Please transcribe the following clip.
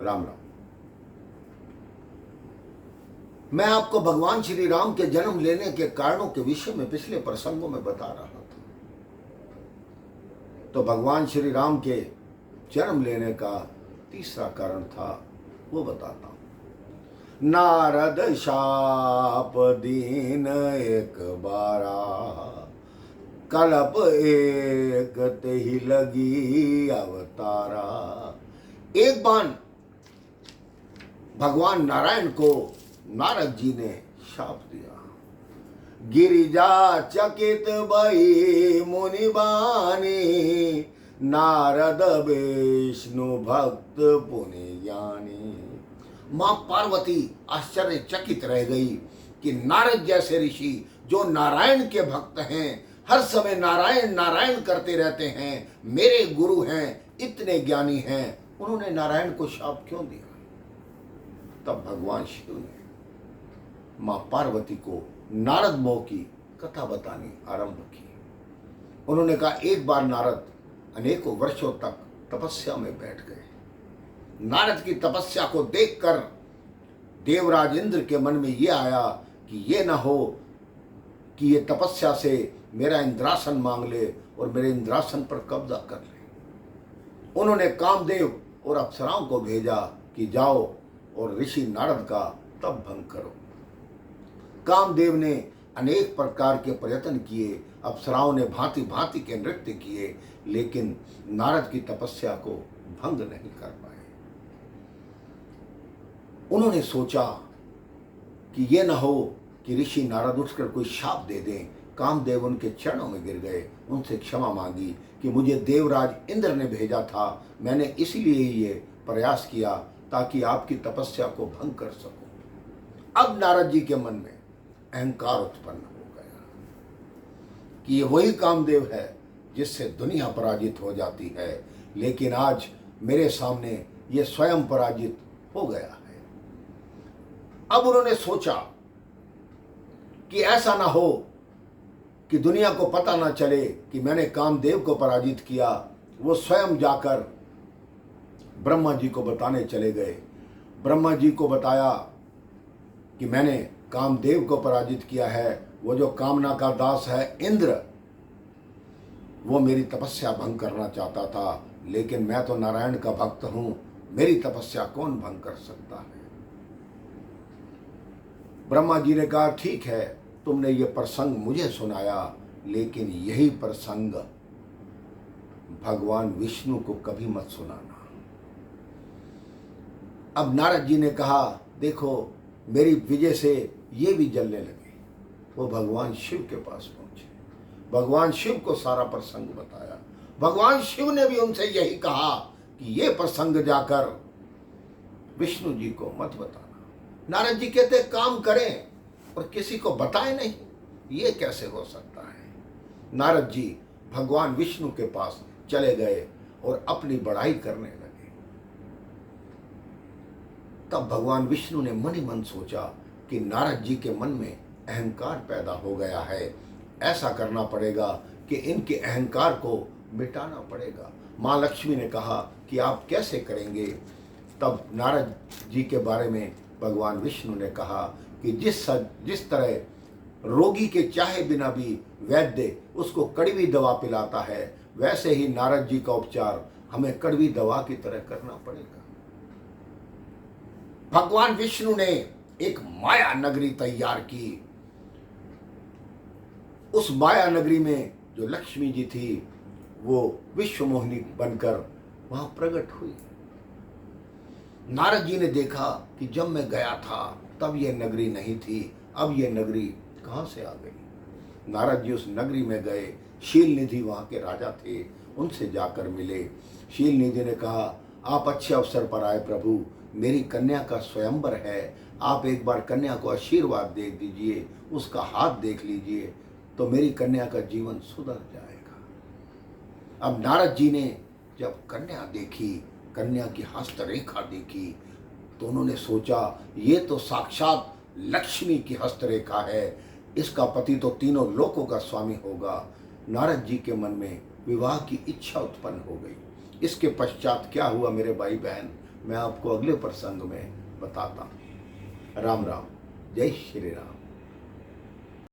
राम राम। मैं आपको भगवान श्री राम के जन्म लेने के कारणों के विषय में पिछले प्रसंगों में बता रहा था। तो भगवान श्री राम के जन्म लेने का तीसरा कारण था, वो बताता हूं। नारद शाप दीन एक बारा, कल्प एक ते ही लगी अवतारा। एक बार भगवान नारायण को नारद जी ने शाप दिया। गिरिजा चकित भई मुनि बानी, नारद विष्णु भक्त पुनि ज्ञानी। मां पार्वती आश्चर्यचकित रह गई कि नारद जैसे ऋषि जो नारायण के भक्त हैं, हर समय नारायण नारायण करते रहते हैं, मेरे गुरु हैं, इतने ज्ञानी हैं, उन्होंने नारायण को शाप क्यों दिया? तब भगवान शिव ने मां पार्वती को नारद मोह की कथा बतानी आरंभ की। उन्होंने कहा, एक बार नारद अनेकों वर्षों तक तपस्या में बैठ गए। नारद की तपस्या को देखकर देवराज इंद्र के मन में यह आया कि ये ना हो कि ये तपस्या से मेरा इंद्रासन मांग ले और मेरे इंद्रासन पर कब्जा कर ले। उन्होंने कामदेव और अप्सराओं को भेजा कि जाओ और ऋषि नारद का तप भंग करो। कामदेव ने अनेक प्रकार के प्रयत्न किए, अप्सराओं ने भांति भांति के नृत्य किए, लेकिन नारद की तपस्या को भंग नहीं कर पाए। उन्होंने सोचा कि ये न हो कि ऋषि नारद उठकर कोई शाप दे दें। कामदेव उनके चरणों में गिर गए, उनसे क्षमा मांगी कि मुझे देवराज इंद्र ने भेजा था, मैंने इसलिए ये प्रयास किया ताकि आपकी तपस्या को भंग कर सकूं। अब नारद जी के मन में अहंकार उत्पन्न हो गया कि ये वही कामदेव है जिससे दुनिया पराजित हो जाती है, लेकिन आज मेरे सामने ये स्वयं पराजित हो गया है। अब उन्होंने सोचा कि ऐसा ना हो कि दुनिया को पता ना चले कि मैंने कामदेव को पराजित किया। वो स्वयं जाकर ब्रह्मा जी को बताने चले गए। ब्रह्मा जी को बताया कि मैंने कामदेव को पराजित किया है। वो जो कामना का दास है इंद्र, वो मेरी तपस्या भंग करना चाहता था, लेकिन मैं तो नारायण का भक्त हूं, मेरी तपस्या कौन भंग कर सकता है? ब्रह्मा जी ने कहा, ठीक है, तुमने ये प्रसंग मुझे सुनाया, लेकिन यही प्रसंग भगवान विष्णु को कभी मत सुनाना। अब नारद जी ने कहा, देखो मेरी विजय से ये भी जलने लगे। वो भगवान शिव के पास पहुंचे, भगवान शिव को सारा प्रसंग बताया। भगवान शिव ने भी उनसे यही कहा कि ये प्रसंग जाकर विष्णु जी को मत बताना। नारद जी कहते, काम करें और किसी को बताएं नहीं, ये कैसे हो सकता है? नारद जी भगवान विष्णु के पास चले गए और अपनी बड़ाई करने लगे। तब भगवान विष्णु ने मन ही मन सोचा कि नारद जी के मन में अहंकार पैदा हो गया है, ऐसा करना पड़ेगा कि इनके अहंकार को मिटाना पड़ेगा। माँ लक्ष्मी ने कहा कि आप कैसे करेंगे? तब नारद जी के बारे में भगवान विष्णु ने कहा कि जिस तरह रोगी के चाहे बिना भी वैद्य उसको कड़वी दवा पिलाता है, वैसे ही नारद जी का उपचार हमें कड़वी दवा की तरह करना पड़ेगा। भगवान विष्णु ने एक माया नगरी तैयार की। उस माया नगरी में जो लक्ष्मी जी थी, वो विश्व मोहिनी बनकर वहां प्रकट हुई। नारद जी ने देखा कि जब मैं गया था तब यह नगरी नहीं थी, अब यह नगरी कहां से आ गई? नारद जी उस नगरी में गए। शील निधि वहां के राजा थे, उनसे जाकर मिले। शील निधि ने कहा, आप अच्छे अवसर पर आए प्रभु, मेरी कन्या का स्वयंवर है, आप एक बार कन्या को आशीर्वाद दे दीजिए, उसका हाथ देख लीजिए तो मेरी कन्या का जीवन सुधर जाएगा। अब नारद जी ने जब कन्या देखी, कन्या की हस्तरेखा देखी, तो उन्होंने सोचा ये तो साक्षात लक्ष्मी की हस्तरेखा है, इसका पति तो तीनों लोकों का स्वामी होगा। नारद जी के मन में विवाह की इच्छा उत्पन्न हो गई। इसके पश्चात क्या हुआ मेरे भाई बहन? मैं आपको अगले प्रसंग में बताता हूँ। राम राम, जय श्री राम।